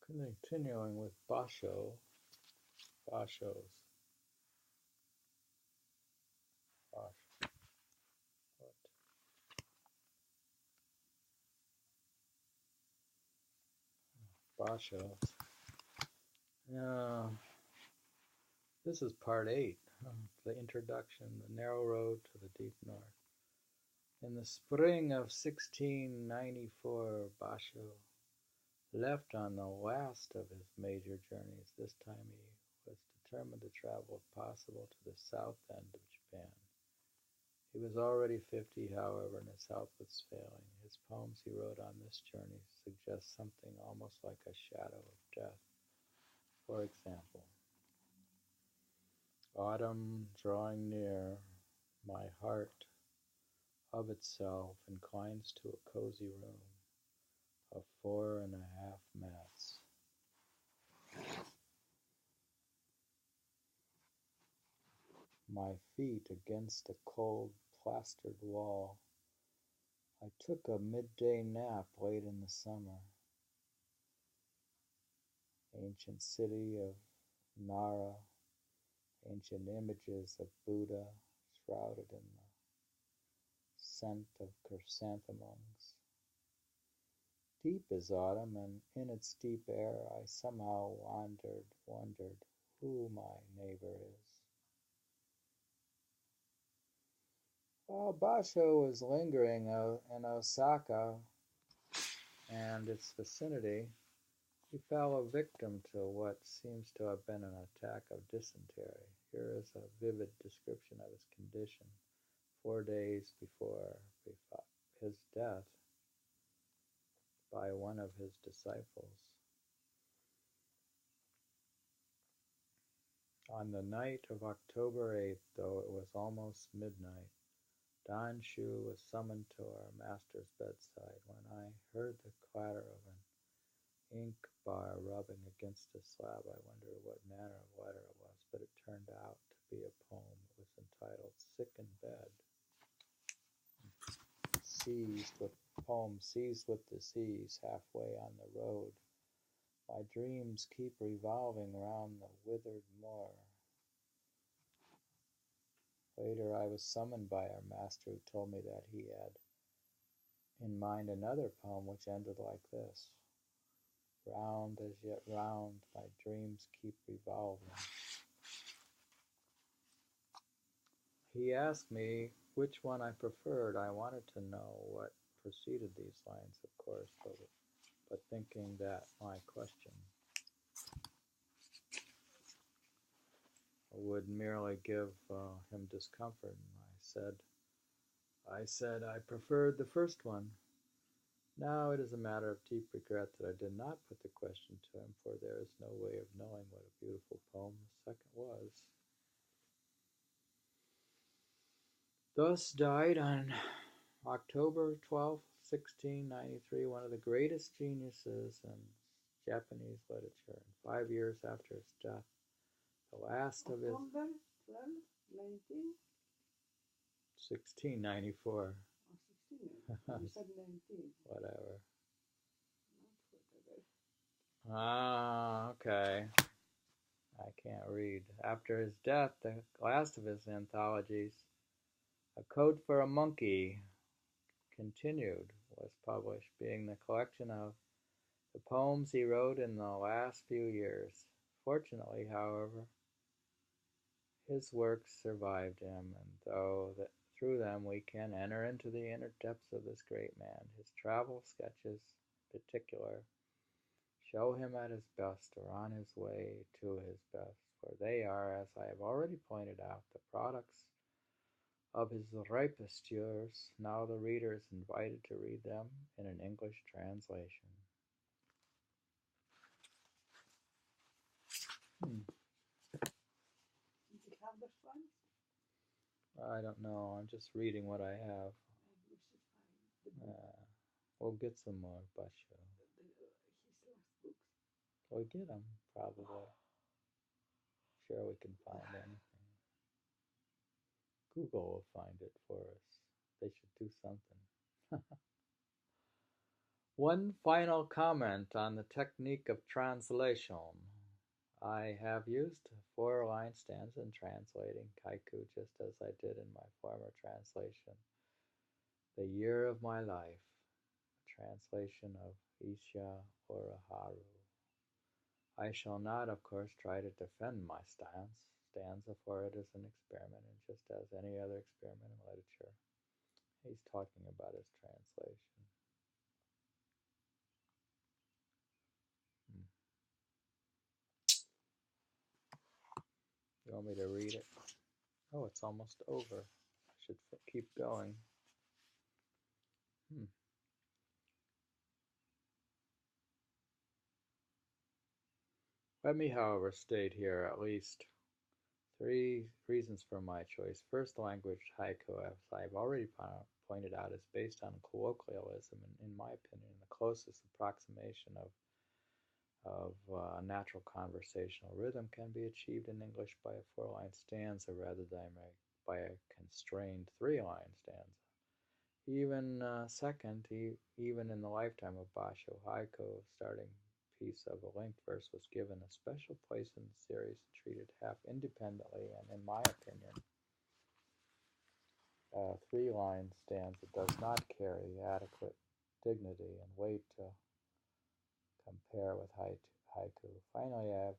Continuing with Bashos, Bash, what? Bashos. Yeah, this is part 8, the introduction, the narrow road to the deep north. In the spring of 1694, Basho left on the last of his major journeys. This time he was determined to travel, if possible, to the south end of Japan. He was already 50, however, and his health was failing. His poems he wrote on this journey suggest something almost like a shadow of death. For example, autumn drawing near, my heart of itself inclines to a cozy room of 4.5 mats. My feet against a cold plastered wall. I took a midday nap late in the summer. Ancient city of Nara, ancient images of Buddha shrouded in the scent of chrysanthemums. Deep is autumn, and in its deep air I somehow wondered who my neighbor is. While Basho was lingering in Osaka and its vicinity, he fell a victim to what seems to have been an attack of dysentery. Here is a vivid description of his condition 4 days before his death by one of his disciples. On the night of October 8th, though it was almost midnight, Dan Shu was summoned to our master's bedside. When I heard the clatter of an ink bar rubbing against a slab, I wondered what manner of letter it was, but it turned out to be a poem. It was entitled Sick in Bed. Seized with disease, halfway on the road, my dreams keep revolving round the withered moor. Later I was summoned by our master, who told me that he had in mind another poem which ended like this: round as yet round, my dreams keep revolving. He asked me which one I preferred. I wanted to know what preceded these lines, of course, but thinking that my question would merely give him discomfort, I said I preferred the first one. Now it is a matter of deep regret that I did not put the question to him, for there is no way of knowing what a beautiful poem the second was. Thus died on October 12, 1693, one of the greatest geniuses in Japanese literature. And 5 years after his death, the last of his... October 12, 19? 1694. Oh, 16. You said 19. Whatever. Whatever. Ah, okay. I can't read. After his death, the last of his anthologies, A Code for a Monkey, Continued, was published, being the collection of the poems he wrote in the last few years. Fortunately, however, his works survived him, and through them we can enter into the inner depths of this great man. His travel sketches, in particular, show him at his best or on his way to his best, for they are, as I have already pointed out, the products of his ripest years. Now the reader is invited to read them in an English translation. Did you have the fun? I don't know. I'm just reading what I have. We should find the book. We'll get some more Basho. His last books. We'll get them, probably. Sure, we can find anything. Google will find it for us. They should do something. One final comment on the technique of translation. I have used four-line stanza in translating haiku just as I did in my former translation, The Year of My Life, a translation of Isha Uraharu. I shall not, of course, try to defend my stanza, for it is an experiment, and just as any other experiment in literature. He's talking about his translation. You want me to read it? Oh, it's almost over. I should keep going. Let me, however, state here at least three reasons for my choice. First, language haiku, as I've already pointed out, is based on colloquialism, and in my opinion, the closest approximation of natural conversational rhythm can be achieved in English by a four-line stanza rather than by a constrained three-line stanza. Even even in the lifetime of Basho, haiku, starting piece of a linked verse, was given a special place in the series and treated half independently, and in my opinion, a three-line stanza does not carry adequate dignity and weight to compare with haiku. Finally, I have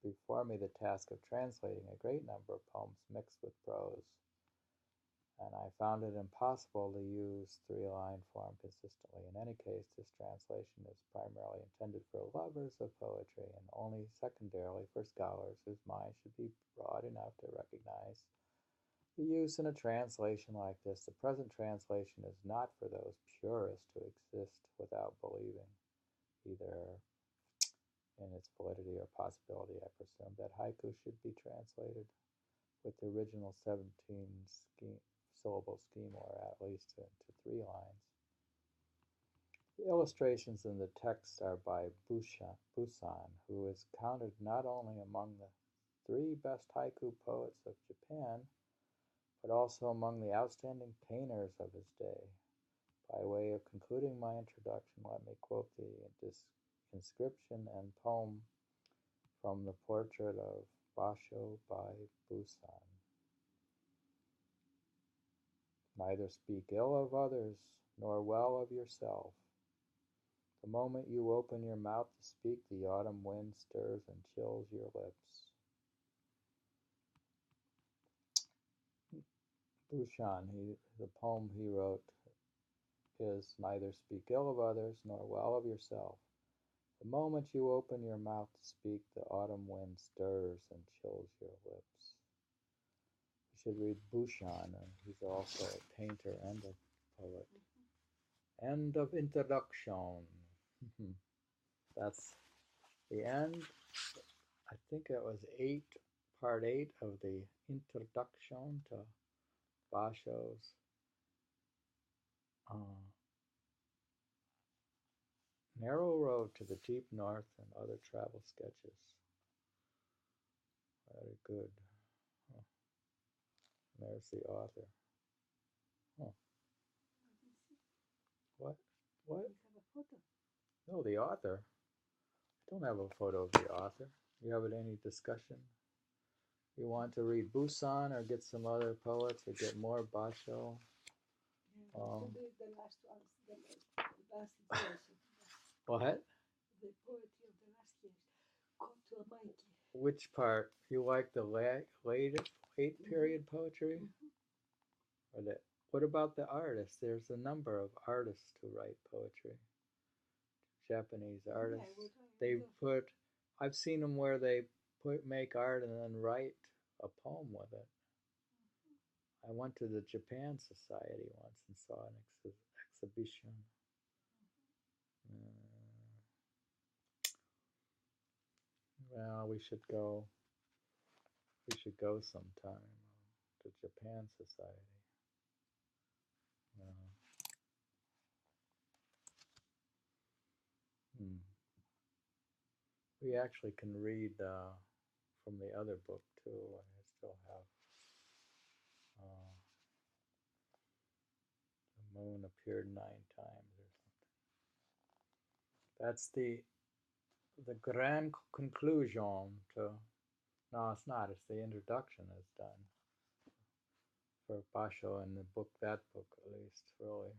before me the task of translating a great number of poems mixed with prose, and I found it impossible to use three-line form consistently. In any case, this translation is primarily intended for lovers of poetry and only secondarily for scholars whose minds should be broad enough to recognize the use in a translation like this. The present translation is not for those purists who exist without believing, either in its validity or possibility. I presume that haiku should be translated with the original 17-syllable scheme, or at least into 3 lines. The illustrations in the text are by Busan, who is counted not only among the 3 best haiku poets of Japan, but also among the outstanding painters of his day. By way of concluding my introduction, let me quote the inscription and poem from the portrait of Basho by Busan. Neither speak ill of others, nor well of yourself. The moment you open your mouth to speak, the autumn wind stirs and chills your lips. Bushan, the poem he wrote is, neither speak ill of others, nor well of yourself. The moment you open your mouth to speak, the autumn wind stirs and chills your lips. You should read Bushan, and he's also a painter and a poet. End of introduction. That's the end. I think it was part 8 of the introduction to Basho's Narrow Road to the Deep North and Other Travel Sketches. Very good. Huh. There's the author. Huh. What? What? We have a photo. No, the author. I don't have a photo of the author. You have any discussion? You want to read Busan or get some other poets or get more Basho? The last one, the last years. What? The poetry of the last years. Go to a Mikey. Which part? You like the late period poetry? Or what about the artists? There's a number of artists who write poetry. Japanese artists. I've seen them where they make art and then write a poem with it. I went to the Japan Society once and saw an exhibition. Well, we should go. We should go sometime to Japan Society. We actually can read from the other book too. I still have The Moon Appeared 9 Times or something. That's the grand conclusion to. No, it's not. It's the introduction is done for Basho in the book. That book, at least, really.